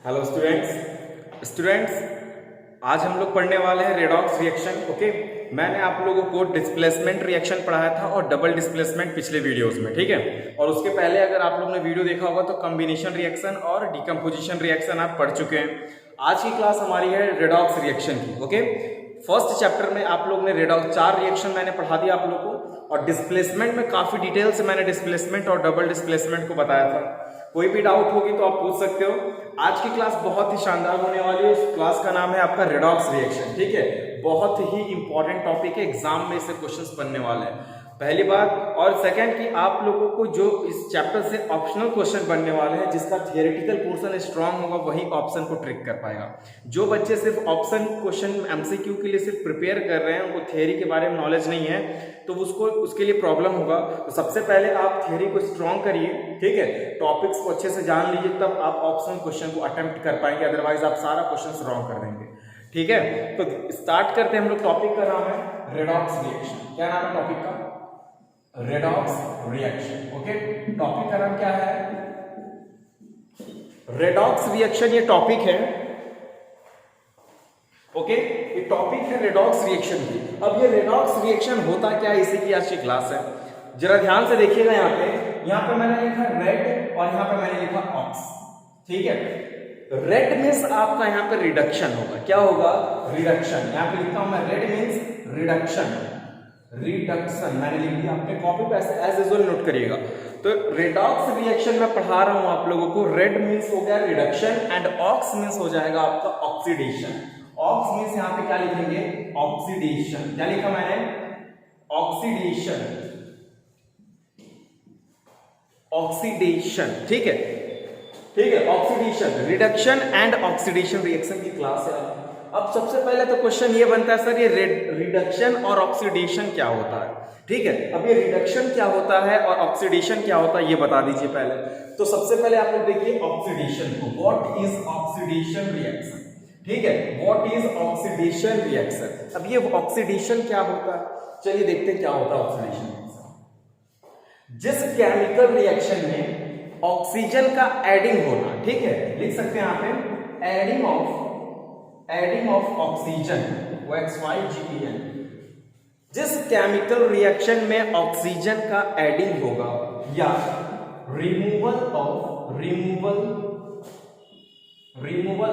Hello students आज हम लोग पढ़ने वाले हैं रेडॉक्स रिएक्शन। ओके, मैंने आप लोगों को डिस्प्लेसमेंट रिएक्शन पढ़ाया था और डबल डिस्प्लेसमेंट पिछले वीडियोस में, ठीक है। और उसके पहले अगर आप लोग ने वीडियो देखा होगा तो कॉम्बिनेशन रिएक्शन और डिकम्पोजिशन रिएक्शन आप पढ़ चुके हैं। आज की क्लास हमारी है रेडॉक्स रिएक्शन की। ओके, फर्स्ट चैप्टर में आप लोग ने रेडॉक्स 4 रिएक्शन मैंने पढ़ा दिया आप लोग को, और डिस्प्लेसमेंट में काफी डिटेल से मैंने डिस्प्लेसमेंट और डबल डिस्प्लेसमेंट को बताया था। कोई भी डाउट होगी तो आप पूछ सकते हो। आज की क्लास बहुत ही शानदार होने वाली है। उस क्लास का नाम है आपका रेडॉक्स रिएक्शन, ठीक है। बहुत ही इंपॉर्टेंट टॉपिक है, एग्जाम में से क्वेश्चंस बनने वाले हैं, पहली बात। और सेकंड कि आप लोगों को जो इस चैप्टर से ऑप्शनल क्वेश्चन बनने वाले हैं, जिसका थियोरेटिकल पोर्शन स्ट्रांग होगा वही ऑप्शन को ट्रिक कर पाएगा। जो बच्चे सिर्फ ऑप्शन क्वेश्चन एमसीक्यू के लिए सिर्फ प्रिपेयर कर रहे हैं, उनको थियोरी के बारे में नॉलेज नहीं है, तो उसके लिए प्रॉब्लम होगा। तो सबसे पहले आप थियोरी को स्ट्रांग करिए, ठीक है, टॉपिक्स को अच्छे से जान लीजिए, तब आप ऑप्शनल क्वेश्चन को अटेम्प्ट कर पाएंगे, अदरवाइज आप सारा क्वेश्चन रॉन्ग कर देंगे, ठीक है। तो स्टार्ट करते हैं हम लोग। टॉपिक का नाम है रेडॉक्स रिएक्शन। क्या नाम है टॉपिक का? Redox reaction. ओके, टॉपिक का नाम क्या है? रेडॉक्स रिएक्शन, ये टॉपिक है। ओके, ये टॉपिक है रेडॉक्स रिएक्शन की। अब ये रेडॉक्स रिएक्शन होता क्या है, इसी की आज की क्लास है। जरा ध्यान से देखिएगा। यहाँ पे मैंने लिखा रेड और यहाँ पे मैंने लिखा ऑक्स, ठीक है। रेड मीन्स आपका यहाँ पे रिडक्शन होगा। क्या होगा? रिडक्शन। यहाँ पे लिखता हूं मैं, रेड मीन्स रिडक्शन। रिडक्शन मैंने लिख दिया, अपने कॉपी पे एज यूजुअल नोट करिएगा। तो रेडॉक्स रिएक्शन में पढ़ा रहा हूं आप लोगों को। रेड मीन्स हो गया रिडक्शन एंड ऑक्स मीन्स हो जाएगा आपका ऑक्सीडेशन। ऑक्स मीन्स यहां पे क्या लिखेंगे? ऑक्सीडेशन। क्या लिखा मैंने? ऑक्सीडेशन। ऑक्सीडेशन, ठीक है, ठीक है। Oxidation, reduction and oxidation reaction की क्लास है। अब सबसे पहले तो क्वेश्चन ये बनता है, सर ये रिडक्शन और ऑक्सीडेशन क्या होता है, ठीक है। अब ये रिडक्शन क्या होता है और ऑक्सीडेशन क्या होता है ये बता दीजिए पहले। तो सबसे पहले आप लोग देखिए ऑक्सीडेशन को। व्हाट इज ऑक्सीडेशन रिएक्शन, ठीक है। What is oxidation reaction. अब ये ऑक्सीडेशन क्या होता है, चलिए देखते हैं क्या होता है ऑक्सीडेशन रिएक्शन। जिस केमिकल रिएक्शन में ऑक्सीजन का एडिंग होना, ठीक है, लिख सकते हैं यहां पे एडिंग ऑफ ऑक्सीजन, OXYGEN। जिस केमिकल रिएक्शन में ऑक्सीजन का एडिंग होगा या removal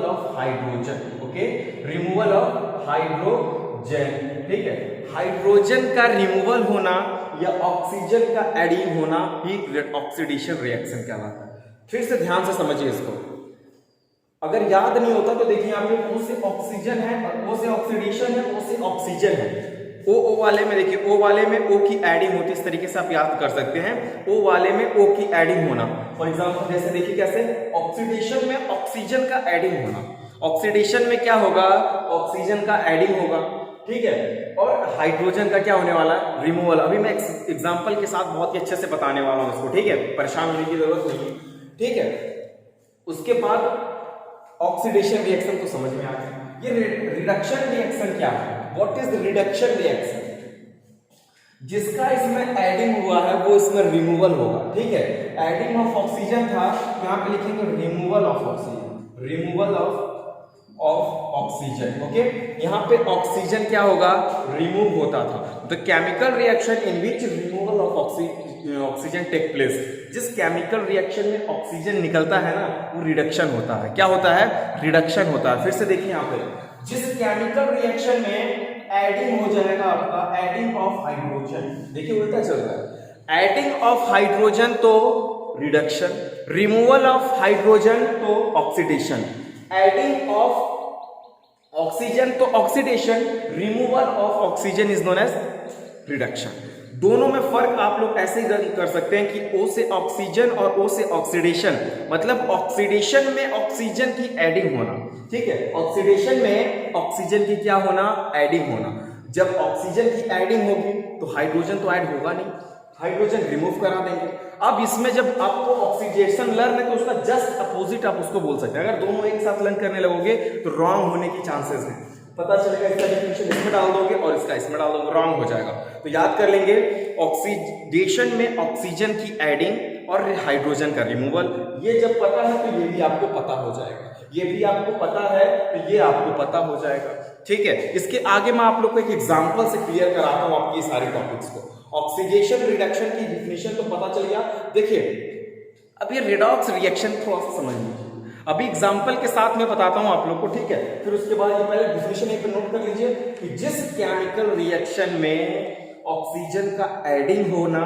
of hydrogen, okay, removal of hydrogen, ठीक है। हाइड्रोजन का रिमूवल होना या ऑक्सीजन का एडिंग होना ही ऑक्सीडेशन रिएक्शन कहलाता है। फिर से ध्यान से समझिए इसको। अगर याद नहीं होता तो देखिए यहाँ पे O से ऑक्सीजन है और O से ऑक्सीडेशन है, O से ऑक्सीजन है। O वाले में देखिए, O वाले में O की एडिंग होती है। इस तरीके से आप याद कर सकते हैं, O वाले में O की एडिंग होना। फॉर एग्जांपल जैसे देखिए कैसे, ऑक्सीडेशन में ऑक्सीजन का एडिंग होना। ऑक्सीडेशन में क्या होगा? ऑक्सीजन का एडिंग होगा, ठीक है। और हाइड्रोजन का क्या होने वाला है? रिमूवल। अभी मैं एग्जाम्पल के साथ बहुत ही अच्छे से बताने वाला हूं इसको, ठीक है, परेशान होने की जरूरत नहीं, ठीक है। उसके बाद ऑक्सीडेशन रिएक्शन तो समझ में आ गया। ये रिडक्शन रिएक्शन क्या है? What is reduction reaction? जिसका इसमें एडिंग हुआ है वो इसमें रिमूवल होगा, ठीक है। एडिंग ऑफ ऑक्सीजन था, यहां पे लिखेंगे removal of oxygen, removal of oxygen, okay. यहां पे ऑक्सीजन क्या होगा? रिमूव होता था। The chemical reaction in which removal of oxygen take place. जिस केमिकल रिएक्शन में ऑक्सीजन निकलता है ना, वो रिडक्शन होता है। क्या होता है? रिडक्शन होता है। फिर से देखिए यहाँ पे, जिस केमिकल रिएक्शन में एडिंग हो जाएगा आपका एडिंग ऑफ हाइड्रोजन, देखिए उल्टा चल रहा है। एडिंग ऑफ हाइड्रोजन तो रिडक्शन, रिमूवल ऑफ हाइड्रोजन तो ऑक्सीडेशन, एडिंग ऑफ ऑक्सीजन तो oxidation, removal of oxygen is known as reduction. दोनों में फर्क आप लोग ऐसे ही कर सकते हैं कि O से ऑक्सीजन और O से ऑक्सीडेशन, मतलब ऑक्सीडेशन में ऑक्सीजन की एडिंग होना, ठीक है। ऑक्सीडेशन में ऑक्सीजन की क्या होना? एडिंग होना। जब ऑक्सीजन की एडिंग होगी तो हाइड्रोजन तो ऐड होगा नहीं, हाइड्रोजन रिमूव करा देंगे। अब इसमें जब आपको ऑक्सीडेशन लर्न है तो उसका जस्ट अपोजिट आप उसको बोल सकते हैं। अगर दोनों एक साथ लर्न करने लगोगे तो रॉन्ग होने की चांसेस हैं। पता चलेगा इसका डेफिनेशन इसमें डाल दोगे और इसका इसमें डाल दोगे, रॉन्ग हो जाएगा। तो याद कर लेंगे, ऑक्सीडेशन में ऑक्सीजन की एडिंग और हाइड्रोजन का रिमूवल, ये जब पता है तो ये भी आपको पता हो जाएगा। ये भी आपको पता है तो ये आपको पता हो जाएगा। ठीक है, इसके आगे मैं आप लोग को एक एग्जांपल से क्लियर कराता हूं आपकी सारे टॉपिक्स को। ऑक्सीडेशन रिडक्शन की डिफिनेशन तो पता चल गया। देखिए अब ये रिडॉक्स रिएक्शन थोड़ा सा समझ लीजिए, अभी एग्जांपल के साथ मैं बताता हूं आप लोग को, ठीक है। फिर उसके बाद ये पहले डिफिनेशन एक नोट कर लीजिए कि जिस केमिकल रिएक्शन में ऑक्सीजन का एडिंग होना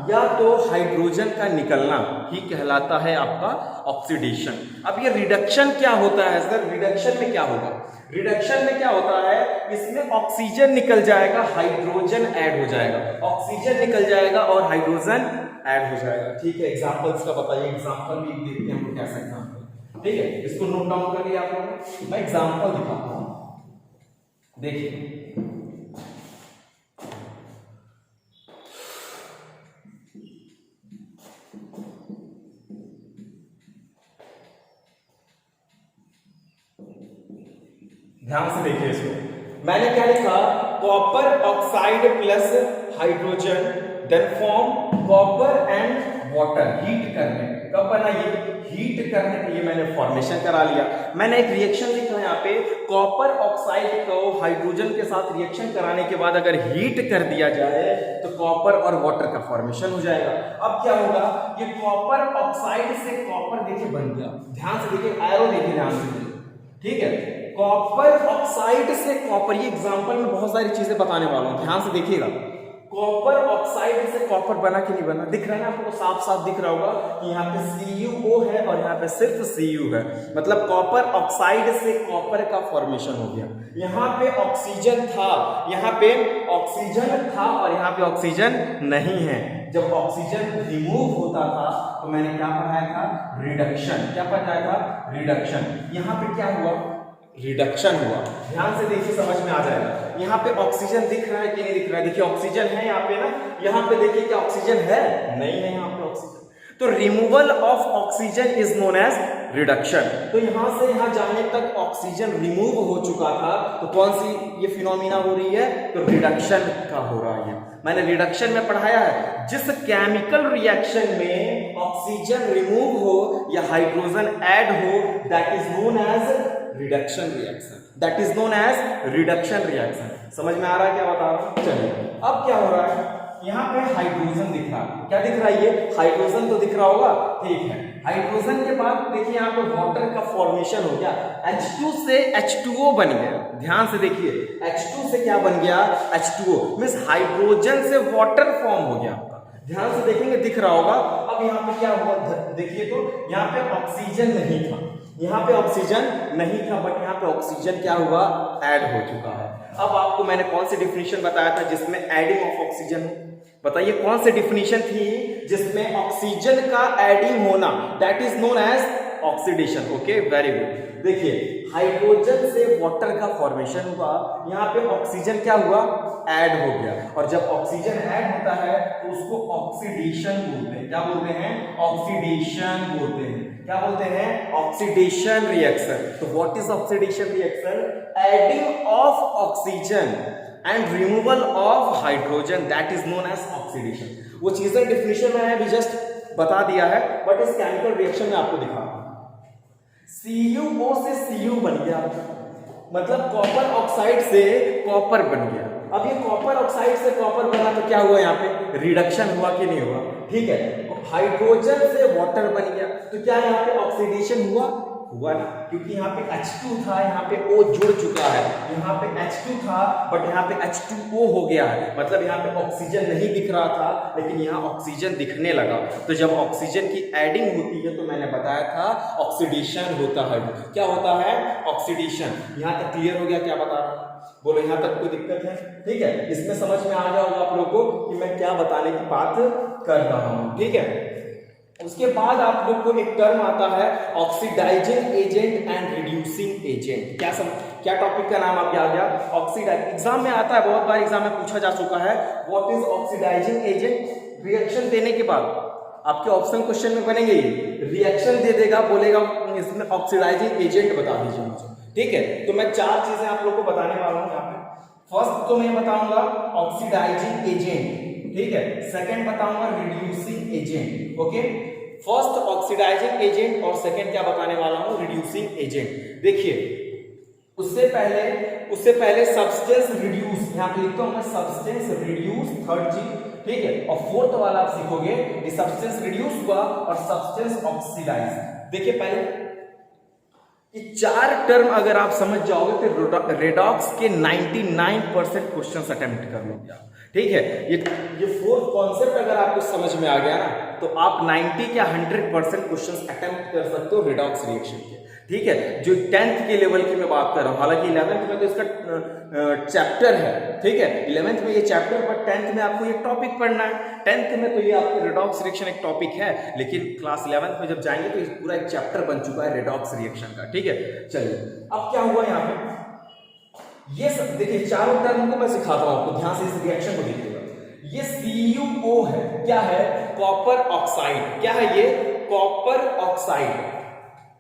या तो हाइड्रोजन का निकलना ही कहलाता है आपका ऑक्सीडेशन। अब ये रिडक्शन क्या होता है सर? रिडक्शन में क्या होगा? रिडक्शन में क्या होता है, इसमें ऑक्सीजन निकल जाएगा, हाइड्रोजन ऐड हो जाएगा, ऑक्सीजन निकल जाएगा और हाइड्रोजन ऐड हो जाएगा। ठीक है, एग्जांपल्स का बताइए, एग्जांपल भी देखते हैं हम कैसा एग्जांपल। ठीक है, इसको नोट डाउन कर लिया आप लोगों ने, मैं एग्जांपल दिखाता हूं। देखिए ध्यान से देखिए इसको, मैंने क्या लिखा, copper oxide plus hydrogen then form copper and water. Heat करने कब बना ये? हीट करने के लिए मैंने फॉर्मेशन करा लिया। मैंने एक रिएक्शन लिखा है यहाँ पे, कॉपर ऑक्साइड को हाइड्रोजन के साथ रिएक्शन कराने के बाद अगर हीट कर दिया जाए तो कॉपर और वाटर का फॉर्मेशन हो जाएगा। अब क्या होगा, ये कॉपर ऑक्साइड से कॉपर देखिए बन गया। ध्यान से देखिए, एरो देखिए ध्यान से, ठीक है। कॉपर ऑक्साइड से कॉपर, ये एग्जांपल में बहुत सारी चीजें बताने वाला हूं, ध्यान से देखिएगा। कॉपर ऑक्साइड से कॉपर बना कि नहीं बना? दिख रहा है ना आपको, साफ साफ दिख रहा होगा कि यहाँ पे CuO है और यहाँ पे सिर्फ Cu है, मतलब कॉपर ऑक्साइड से कॉपर का फॉर्मेशन हो गया। यहाँ पे ऑक्सीजन था, यहाँ पे ऑक्सीजन था और यहाँ पे ऑक्सीजन नहीं है। जब ऑक्सीजन रिमूव होता था तो मैंने क्या पढ़ाया था? रिडक्शन। क्या पढ़ाया था? रिडक्शन। यहाँ पे क्या हुआ? रिडक्शन हुआ। ध्यान से देखिए, समझ में आ जाएगा। यहाँ पे ऑक्सीजन दिख रहा है कि नहीं दिख रहा है? देखिए ऑक्सीजन है यहाँ पे ना, यहाँ पे देखिए क्या ऑक्सीजन है? नहीं है यहाँ पे ऑक्सीजन। तो removal of oxygen is known as reduction. तो यहां से यहां जाने तक ऑक्सीजन रिमूव हो चुका था, तो कौन सी ये फिनोमिना हो रही है? तो रिडक्शन का हो रहा है। मैंने रिडक्शन में पढ़ाया है, जिस केमिकल रिएक्शन में ऑक्सीजन रिमूव हो या हाइड्रोजन ऐड हो, that is known as reduction reaction. That is known as reduction reaction. समझ में आ रहा है क्या बता रहा हूं? चलिए, अब क्या हो रहा है, यहाँ पे हाइड्रोजन दिख रहा है। क्या दिख रहा है? ये हाइड्रोजन तो दिख रहा होगा, ठीक है। हाइड्रोजन के बाद देखिए यहाँ पे वाटर का फॉर्मेशन हो गया, H2 से H2O बन गया। ध्यान से देखिए, H2 से क्या बन गया? H2O मींस हाइड्रोजन से वाटर फॉर्म हो गया। ध्यान से देखेंगे दिख रहा होगा। अब यहाँ पे क्या हुआ देखिए, तो यहाँ पे ऑक्सीजन नहीं था, यहाँ पे ऑक्सीजन नहीं था, बट यहाँ पे ऑक्सीजन क्या हुआ? ऐड हो चुका है। अब आपको मैंने कौन सी डिफिनेशन बताया था जिसमें एडिंग ऑफ ऑक्सीजन? बताइए कौन सी डिफिनेशन थी जिसमें ऑक्सीजन का एडिंग होना? That is known as oxidation. Okay, very good. देखिए हाइड्रोजन से वाटर का फॉर्मेशन हुआ, यहाँ पे ऑक्सीजन क्या हुआ? ऐड हो गया। और जब ऑक्सीजन ऐड होता है तो उसको ऑक्सीडेशन बोलते हैं। क्या बोलते हैं? ऑक्सीडेशन बोलते हैं। क्या बोलते हैं? Oxidation reaction. तो what is oxidation reaction? Adding of oxygen and removal of hydrogen, that is known as oxidation. वो चीजें डिफिनेशन में अभी जस्ट बता दिया है, बट इस केमिकल रिएक्शन में आपको दिखा, CuO से Cu बन गया, मतलब कॉपर ऑक्साइड से कॉपर बन गया। अब ये कॉपर ऑक्साइड से कॉपर बना तो क्या हुआ? यहाँ पे रिडक्शन हुआ कि नहीं हुआ? ठीक है। हाइड्रोजन से वाटर बन गया, तो क्या यहाँ पे ऑक्सीडेशन हुआ? हुआ ना, क्योंकि यहाँ पे H2 था, यहाँ पे O जुड़ चुका है। यहाँ पे H2 था बट यहाँ पे H2O हो गया है, मतलब यहाँ पे ऑक्सीजन नहीं दिख रहा था लेकिन यहाँ ऑक्सीजन दिखने लगा। तो जब ऑक्सीजन की एडिंग होती है तो मैंने बताया था ऑक्सीडेशन होता है। क्या होता है? ऑक्सीडेशन। यहाँ तक क्लियर हो गया? क्या बता रहा हूँ बोलो, यहाँ तक कोई दिक्कत है? ठीक है, इसमें समझ में आ गया होगा आप लोगों को कि मैं क्या बताने की बात कर रहा हूँ। ठीक है, उसके बाद आप लोग को एक टर्म आता है oxidising agent and reducing agent. क्या टॉपिक का नाम आप याद गया? ऑक्सीडाइज। एग्जाम में आता है, बहुत बार एग्जाम में पूछा जा चुका है, what is oxidising agent. Reaction देने के बाद आपके ऑप्शन क्वेश्चन में बनेंगे, ये रिएक्शन दे देगा, बोलेगा इसमें ऑक्सीडाइजिंग एजेंट बता दीजिए मुझे। ठीक है, तो मैं चार चीजें आप लोग को बताने वाला हूं यहाँ पे। फर्स्ट तो मैं बताऊंगा ऑक्सीडाइजिंग एजेंट, ठीक है। सेकंड बताऊंगा reducing agent, okay. First oxidising agent और सेकंड क्या बताने वाला हूं, रिड्यूसिंग एजेंट। देखिए उससे पहले सब्सटेंस रिड्यूस, यहां पे लिखता हूं मैं सब्सटेंस रिड्यूस, थर्ड चीज, ठीक है। और फोर्थ वाला आप सीखोगे कि सब्सटेंस रिड्यूस हुआ और सब्सटेंस ऑक्सीडाइज। देखिए पहले ये चार टर्म अगर आप समझ जाओगे तो रेडॉक्स के 99% क्वेश्चंस अटेम्प्ट कर लोगे आप, ठीक है। ये फोर्थ कॉन्सेप्ट अगर आपको समझ में आ गया ना तो आप 90 या 100% क्वेश्चंस अटेम्प्ट कर सकते हो रेडॉक्स रिएक्शन के, ठीक है। जो 10th के लेवल की मैं बात कर रहा हूं, हालांकि 11th में तो इसका चैप्टर है, ठीक है। 11th में ये चैप्टर, पर 10th में आपको ये टॉपिक पढ़ना है। 10th में तो ये आपको रेडॉक्स रिएक्शन एक टॉपिक है, लेकिन क्लास 11th में जब जाएंगे तो पूरा एक चैप्टर बन चुका है रेडॉक्स रिएक्शन का, ठीक है। चलिए अब क्या हुआ यहाँ पे, ये सब देखिए चारों टर्म को मैं सिखाता हूं आपको, ध्यान से इस रिएक्शन को देखिएगा। ये CuO है, क्या है, कॉपर ऑक्साइड। क्या है ये, कॉपर ऑक्साइड।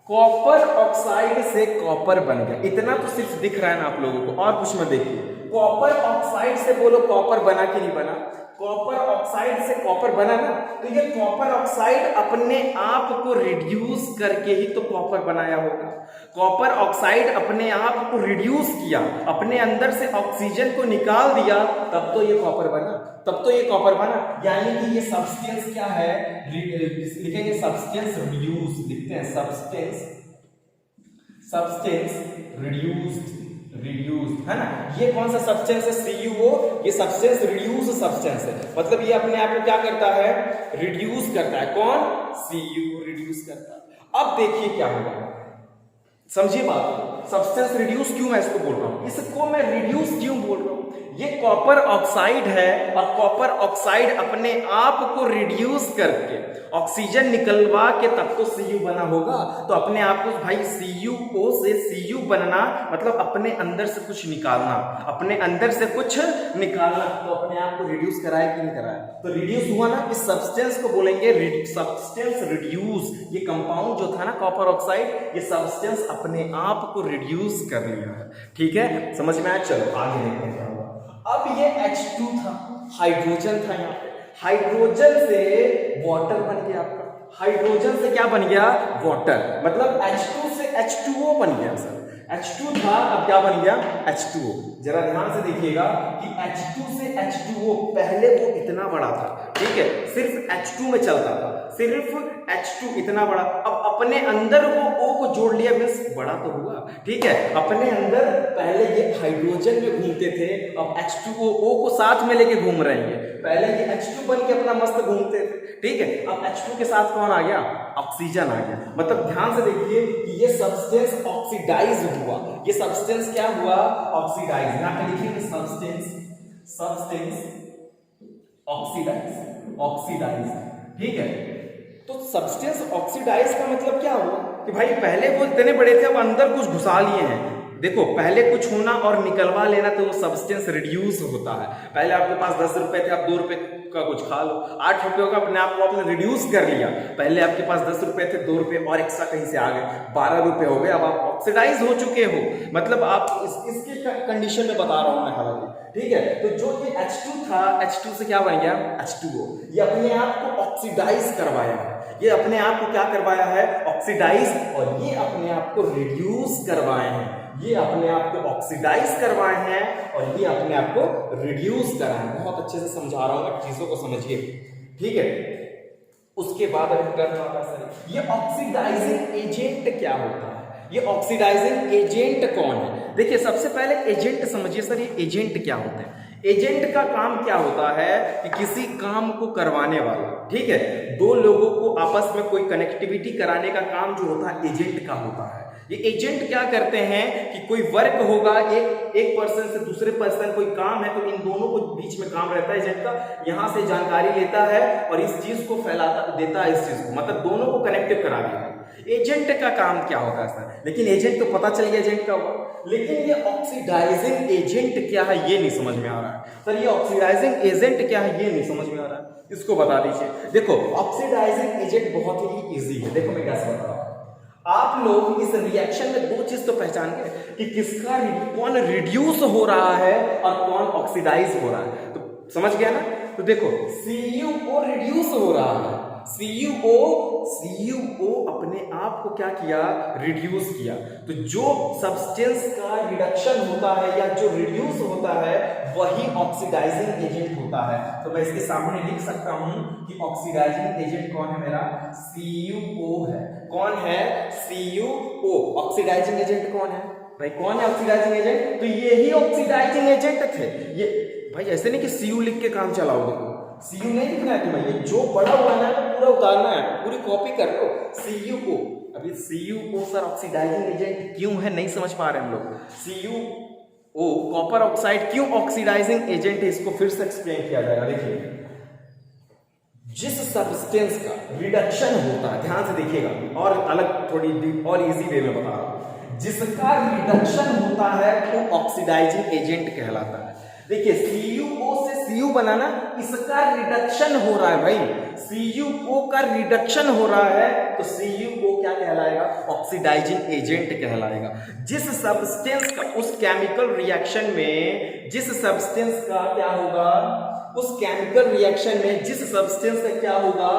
कॉपर ऑक्साइड से कॉपर बन गया, इतना तो सिर्फ दिख रहा है ना आप लोगों को, और कुछ मत देखिए। कॉपर ऑक्साइड से बोलो कॉपर बना कि नहीं बना, कॉपर ऑक्साइड से कॉपर बना ना, तो ये कॉपर ऑक्साइड अपने आप को रिड्यूस करके ही तो कॉपर बनाया होगा। कॉपर ऑक्साइड अपने आप को रिड्यूस किया, अपने अंदर से ऑक्सीजन को निकाल दिया, तब तो ये कॉपर बना, तब तो ये कॉपर बना। यानी कि ये सब्सटेंस क्या है, लिखेंगे सब्सटेंस रिड्यूस, लिखते हैं सब्सटेंस रिड्यूस्ड है ना। ये कौन सा सब्सटेंस है, CuO, ये सब्सटेंस रिड्यूस सब्सटेंस है, मतलब ये अपने आप को क्या करता है, रिड्यूस करता है। कौन, CuO रिड्यूस करता है। अब देखिए क्या होगा, समझिए बात, सब्सटेंस रिड्यूस क्यों मैं इसको बोल रहा हूं, इसको मैं रिड्यूस क्यों बोल रहा हूं, ये कॉपर ऑक्साइड है और कॉपर ऑक्साइड अपने आप को रिड्यूस करके ऑक्सीजन निकलवा के तब तो Cu बना होगा। तो अपने आप को भाई CuO से Cu बनना मतलब अपने अंदर से कुछ निकालना, अपने अंदर से कुछ निकालना, तो अपने आप को रिड्यूस कराया कि नहीं कराया, तो रिड्यूस हुआ ना। इस सब्सटेंस को बोलेंगे सब्सटेंस रिड्यूस। ये कंपाउंड जो था ना कॉपर ऑक्साइड, ये सब्सटेंस अपने आप को रिड्यूस कर लिया है, ठीक है, समझ में आया। चलो आगे देखते हैं क्या हुआ। अब ये H2 था, हाइड्रोजन था, यहाँ पे हाइड्रोजन से वाटर बन गया आपका, हाइड्रोजन से क्या बन गया, वाटर, मतलब H2 से H2O बन गया सर। H2 था, अब क्या बन गया, H2O। जरा ध्यान से देखिएगा कि H2 से H2O, पहले वो इतना बड़ा था, ठीक है, सिर्फ H2 में चलता था, सिर्फ H2 इतना बड़ा, अब अपने अंदर वो O को जोड़ लिया, मींस बड़ा तो हुआ, ठीक है। अपने अंदर पहले ये हाइड्रोजन में घूमते थे, अब H2O O को साथ में लेके घूम रहे हैं। पहले ये H2 बन के अपना मस्त घूमते थे, ठीक है, अब H2 के साथ कौन आ गया, ऑक्सीजन आ गया। मतलब ध्यान से देखिए कि ये सब्सटेंस ऑक्सीडाइज हुआ, ये सब्सटेंस क्या हुआ, ऑक्सीडाइज। यहां पे लिखेंगे सब्सटेंस ऑक्सीडाइज, ठीक है। तो सब्सटेंस ऑक्सीडाइज का मतलब क्या हुआ कि भाई पहले वो इतने बड़े थे, अब अंदर कुछ घुसा लिए हैं। देखो पहले कुछ होना और निकलवा लेना तो वो सब्सटेंस रिड्यूस होता है। पहले आपके पास 10 रुपए थे, आप 2 रुपए का कुछ खा लो, 8 रुपए का अपने आप को आपने रिड्यूस कर लिया। पहले आपके पास 10 रुपए थे, 2 रुपए और एक्स्ट्रा कहीं से आ गए, 12 रुपए हो गए, अब आप ऑक्सीडाइज हो चुके हो। मतलब आप इसके कंडीशन में बता रहा हूं मैं, हालांकि ठीक है। तो जो ये H2 था, H2 से क्या बन गया, H2O। ये अपने आप को ऑक्सीडाइज करवाया है, ये अपने आप को क्या करवाया है, ऑक्सीडाइज, और ये अपने आप को रिड्यूस करवाए हैं, ये अपने आप को ऑक्सीडाइज करवाए हैं और ये अपने आप को रिड्यूस कराए हैं। बहुत अच्छे से समझा रहा हूं, चीजों को समझिए, ठीक है। उसके बाद सर ये ऑक्सीडाइजिंग एजेंट क्या होता है, ये ऑक्सीडाइजिंग एजेंट कौन है। देखिए सबसे पहले एजेंट समझिए सर, ये एजेंट क्या होते हैं। एजेंट का काम क्या होता है कि किसी काम को करवाने वाला, ठीक है, दो लोगों को आपस में कोई कनेक्टिविटी कराने का काम जो होता है एजेंट का होता है। ये एजेंट क्या करते हैं कि कोई वर्क होगा, एक पर्सन से दूसरे पर्सन कोई काम है, तो इन दोनों को बीच में काम रहता है एजेंट का, यहां से जानकारी लेता है और इस चीज को फैलाता देता है, इस चीज को, मतलब दोनों को कनेक्टिव करा देता है। एजेंट का काम क्या होगा सर, लेकिन एजेंट तो पता चल गया एजेंट का हुआ, लेकिन ये ऑक्सीडाइजिंग एजेंट क्या है ये नहीं समझ में आ रहा है सर। ये ऑक्सीडाइजिंग एजेंट क्या है ये नहीं समझ में आ रहा है, इसको बता दीजिए। देखो ऑक्सीडाइजिंग एजेंट बहुत ही इजी है, देखो मैं कैसे बता रहा हूं। आप लोग इस रिएक्शन में दो चीज तो पहचान गए कि किसका कौन रिड्यूस हो रहा है और कौन ऑक्सीडाइज हो रहा है, तो समझ गया ना। तो देखो CuO रिड्यूस हो रहा है, CuO अपने आप को क्या किया, रिड्यूस किया। तो जो सब्सटेंस का रिडक्शन होता है या जो रिड्यूस होता है वही ऑक्सीडाइजिंग एजेंट होता है। तो मैं इसके सामने लिख सकता हूं कि ऑक्सीडाइजिंग एजेंट कौन है मेरा, CuO है। कौन है, CuO। ऑक्सीडाइजिंग एजेंट कौन है भाई, कौन है ऑक्सीडाइजिंग एजेंट, तो यही ऑक्सीडाइजिंग एजेंट थे ये भाई। ऐसे नहीं कि Cu लिख के काम चलाओगे, Cu नहीं लिखना है तुम्हें, ये जो पढ़ा हुआ है ना पूरा उतारना है, पूरी कॉपी कर लो। CuO, अभी CuO सर ऑक्सीडाइजिंग एजेंट क्यों है नहीं समझ पा रहे हम लोग। CuO कॉपर ऑक्साइड क्यों ऑक्सीडाइजिंग एजेंट है, इसको फिर से एक्सप्लेन किया जाएगा। देखिए, जिस सब्सटेंस का रिडक्शन होता है, ध्यान से देखिएगा और अलग थोड़ी और इजी वे में बता रहा हूं, जिसका रिडक्शन होता है वो ऑक्सीडाइजिंग एजेंट कहलाता है। देखिए CuO से Cu बनाना, इसका रिडक्शन हो रहा है भाई, CuO का रिडक्शन हो रहा है तो CuO क्या कहलाएगा, ऑक्सीडाइजिंग एजेंट कहलाएगा। जिस सब्सटेंस का उस केमिकल रिएक्शन में, जिस सब्सटेंस का क्या होगा, उस केमिकल रिएक्शन में जिस सब्सटेंस का क्या होगा,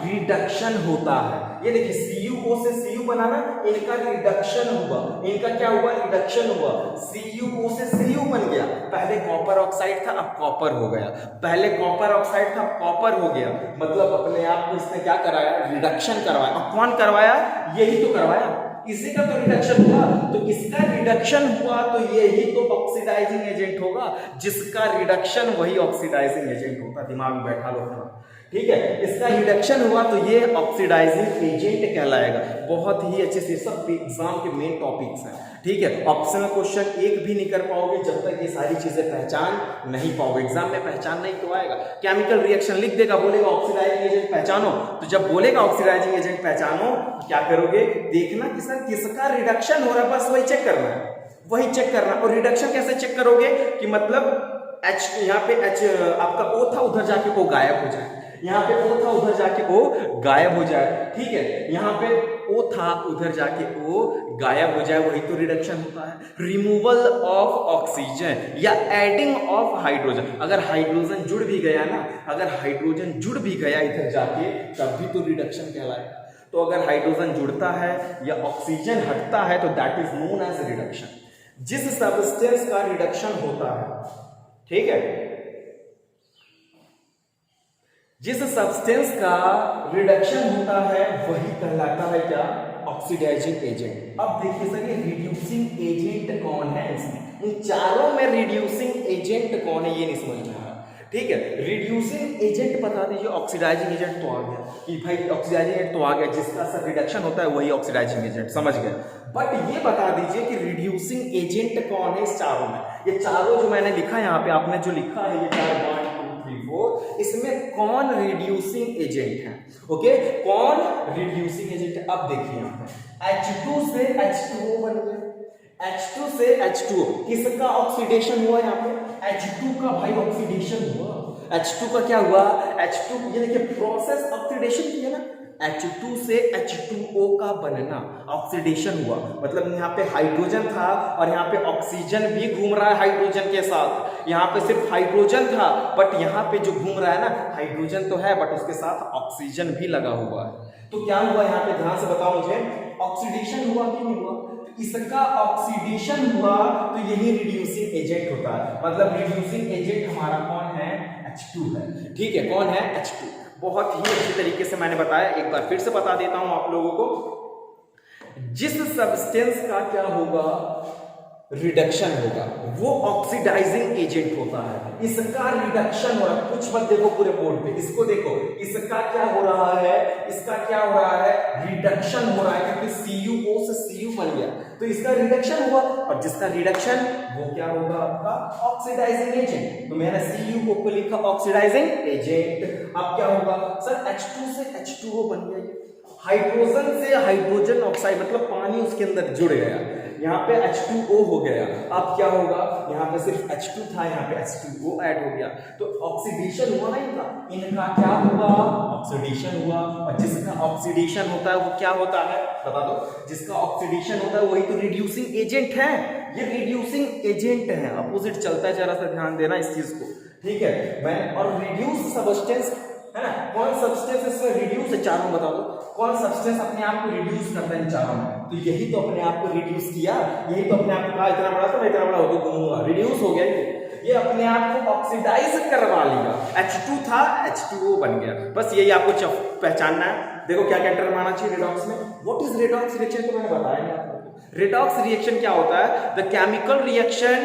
रिडक्शन होता है। ये देखिए CuO से Cu बनाना, इनका रिडक्शन हुआ, इनका क्या हुआ, रिडक्शन हुआ। CuO से Cu बन गया, पहले कॉपर ऑक्साइड था अब कॉपर हो गया, पहले कॉपर ऑक्साइड था अब कॉपर हो गया, मतलब अपने आप को इसने क्या कराया, रिडक्शन करवाया। और कौन करवाया, यही तो करवाया, इसी का तो रिडक्शन हुआ। तो इसका रिडक्शन हुआ तो यही तो ऑक्सीडाइजिंग एजेंट होगा, जिसका रिडक्शन वही ऑक्सीडाइजिंग एजेंट होगा। दिमाग में बैठा लो थोड़ा, ठीक है। इसका रिडक्शन हुआ तो ये ऑक्सीडाइजिंग एजेंट कहलाएगा। बहुत ही अच्छे से सब एग्जाम के मेन टॉपिक्स हैं, ठीक है। ऑप्शनल क्वेश्चन एक भी नहीं कर पाओगे जब तक ये सारी चीजें पहचान नहीं पाओगे। एग्जाम में पहचान नहीं तो आएगा, केमिकल रिएक्शन लिख देगा, बोलेगा ऑक्सीडाइजिंग एजेंट पहचानो, तो जब बोलेगा ऑक्सीडाइजिंग एजेंट पहचानो तो क्या करोगे, देखना कि सर किसका रिडक्शन हो रहा है, बस वही चेक करना है, वही चेक करना। और रिडक्शन कैसे चेक करोगे कि मतलब H, यहाँ पे H आपका O था, उधर जाके O गायब हो जाए, यहाँ पे O था उधर जाके O गायब हो जाए, ठीक है। यहाँ पे O था उधर जाके O गायब हो जाए, वही तो रिडक्शन होता है। रिमूवल ऑफ ऑक्सीजन या एडिंग ऑफ हाइड्रोजन, अगर हाइड्रोजन जुड़ भी गया ना, अगर हाइड्रोजन जुड़ भी गया इधर जाके तब भी तो रिडक्शन कहलाएगा। तो अगर हाइड्रोजन जुड़ता है या ऑक्सीजन हटता है तो that is known as reduction. जिस सब्सटेंस का रिडक्शन होता है, ठीक है, जिस सब्सटेंस का रिडक्शन होता है वही कहलाता है क्या, ऑक्सीडाइजिंग एजेंट। अब देखिए सर ये रिड्यूसिंग एजेंट कौन है, इसमें इन चारों में रिड्यूसिंग एजेंट कौन है ये नहीं समझ में आ रहा, ठीक है। रिड्यूसिंग एजेंट बता दीजिए, ऑक्सीडाइजिंग एजेंट तो आ गया कि भाई ऑक्सीडाइजिंग एजेंट तो आ गया, जिसका सर रिडक्शन होता है वही ऑक्सीडाइजिंग एजेंट, समझ गए। बट ये बता दीजिए कि रिड्यूसिंग एजेंट कौन है इस चारों में। ये चारों जो मैंने लिखा है यहाँ पे, आपने जो लिखा है ये 4 1 2 3 4, इसमें कौन रिड्यूसिंग एजेंट है, ओके, कौन रिड्यूसिंग एजेंट है। अब देखिए यहाँ पे H2 से H2O बन गया, H2 से H2O, किसका ऑक्सीडेशन हुआ यहाँ पे, H2 का भाई ऑक्सीडेशन हुआ। H2 का क्या हुआ, H2, ये देखिए प्रोसेस ऑक्सीडेशन की है ना, H2 से H2O का बनना, ऑक्सीडेशन हुआ, मतलब यहाँ पे हाइड्रोजन था और यहाँ पे ऑक्सीजन भी घूम रहा है हाइड्रोजन के साथ। यहाँ पे सिर्फ हाइड्रोजन था बट यहाँ पे जो घूम रहा है ना, हाइड्रोजन तो है बट उसके साथ ऑक्सीजन भी लगा हुआ है। तो क्या हुआ यहाँ पे, ध्यान से बताओ मुझे, ऑक्सीडेशन हुआ कि नहीं हुआ, इसका ऑक्सीडेशन हुआ तो यही रिड्यूसिंग एजेंट होता है। मतलब रिड्यूसिंग एजेंट हमारा कौन है, H2 है, ठीक है, कौन है, H2। बहुत ही अच्छी तरीके से मैंने बताया, एक बार फिर से बता देता हूं आप लोगों को। जिस सब्सटेंस का क्या होगा, रिडक्शन होगा, वो ऑक्सीडाइजिंग एजेंट होता है। इसका रिडक्शन हो रहा है, कुछ मत देखो पूरे बोर्ड पे, इसको देखो, इसका क्या हो रहा है, इसका क्या हो रहा है, रिडक्शन हो रहा है, क्योंकि CuO से Cu बन गया तो इसका रिडक्शन हुआ, और जिसका रिडक्शन वो क्या होगा, आपका ऑक्सीडाइजिंग एजेंट। तो मैंने CuO को लिखा ऑक्सीडाइजिंग एजेंट। अब क्या होगा सर, H2 से H2O बन गया, हाइड्रोजन से हाइड्रोजन ऑक्साइड, मतलब पानी उसके अंदर जुड़ गया, यहाँ पे H2O हो गया। अब क्या होगा, यहाँ पे सिर्फ H2 था, यहाँ पे H2O ऐड हो गया, तो ऑक्सीडेशन हुआ ना इनका, इनका क्या हुआ, ऑक्सीडेशन हुआ। और जिसका ऑक्सीडेशन होता है वो क्या होता है, बता दो, जिसका ऑक्सीडेशन होता है वही तो रिड्यूसिंग एजेंट है, ये रिड्यूसिंग एजेंट है। अपोजिट चलता है, जरा सा ध्यान देना इस चीज को, ठीक है। मैं और रिड्यूस सब्सटेंस है ना। कौन सब्सटेंस इसमें रिड्यूस है, चारों बता दो कौन सब्सटेंस अपने आप को रिड्यूस करता है इन चारों में। तो यही तो अपने आप को रिड्यूस किया, यही तो अपने आप को कहा इतना बड़ा था मैं इतना बड़ा हो गया घूमूंगा, रिड्यूस हो गया ये अपने आप को ऑक्सीडाइज करवा लिया। H2 था H2O बन गया। बस यही आपको पहचानना है। देखो क्या क्या टर्म आना चाहिए रिडॉक्स में। व्हाट इज रिडॉक्स रिएक्शन, तो मैंने बताया नहीं आपको। रिडॉक्स रिएक्शन क्या होता है? The chemical reaction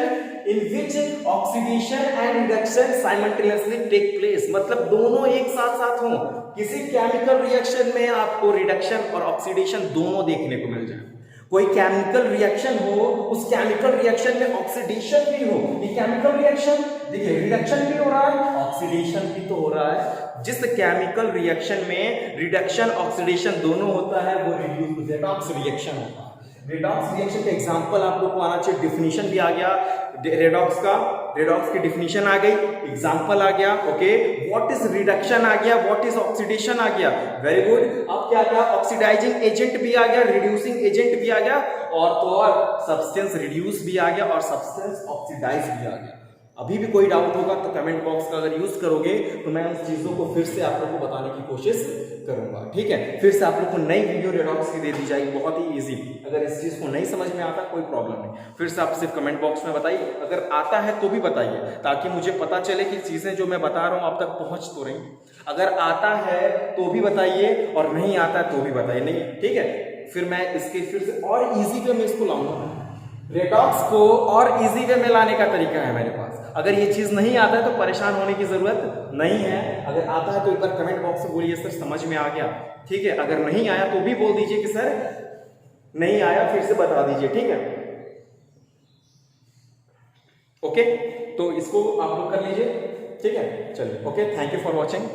in which oxidation and reduction simultaneously take place, मतलब दोनों एक साथ साथ हो। किसी केमिकल रिएक्शन में आपको रिडक्शन और ऑक्सीडेशन दोनों देखने को मिल जाए। कोई केमिकल रिएक्शन हो, उस केमिकल रिएक्शन में ऑक्सीडेशन भी हो। ये केमिकल रिएक्शन देखिए, रिडक्शन भी हो रहा है, ऑक्सीडेशन भी तो हो रहा है। जिस केमिकल रिएक्शन में रिडक्शन ऑक्सीडेशन दोनों होता है वो रिडॉक्स रिएक्शन होता है। रेडॉक्स रिएक्शन का एग्जांपल आप लोग को आना चाहिए। डिफिनीशन भी आ गया रेडॉक्स का, रेडॉक्स की डिफिनीशन आ गई, एग्जांपल आ गया। ओके, व्हाट इज रिडक्शन आ गया, व्हाट इज ऑक्सीडेशन आ गया। Very good. अब क्या क्या, ऑक्सीडाइजिंग एजेंट भी आ गया, रिड्यूसिंग एजेंट भी आ गया, और तो और सब्सटेंस रिड्यूस भी आ गया और सब्सटेंस ऑक्सीडाइज भी आ गया। अभी भी कोई डाउट होगा तो कमेंट बॉक्स का अगर यूज करोगे तो मैं उस चीजों को फिर से आप लोग को बताने की कोशिश करूंगा। ठीक है, फिर से आप लोग को नई वीडियो रेडॉक्स की दे दी जाएगी, बहुत ही इजी। अगर इस चीज को नहीं समझ में आता कोई प्रॉब्लम नहीं, फिर से आप सिर्फ कमेंट बॉक्स में बताइए। अगर आता है तो भी बताइए, ताकि मुझे पता चले कि चीजें जो मैं बता रहा हूं आप तक पहुंच तो रही। अगर आता है तो भी बताइए और नहीं आता है तो भी बताइए। नहीं, ठीक है, फिर मैं इसके फिर से और इजी वे में इसको लाऊंगा। रेडॉक्स को और इजी वे में लाने का तरीका है मेरे पास। अगर ये चीज नहीं आता है तो परेशान होने की जरूरत नहीं है। अगर आता है तो एक बार कमेंट बॉक्स में बोलिए सर समझ में आ गया। ठीक है, अगर नहीं आया तो भी बोल दीजिए कि सर नहीं आया, फिर से बता दीजिए। ठीक है, ओके, तो इसको आप लोग कर लीजिए। ठीक है, चलिए, okay, thank you for watching.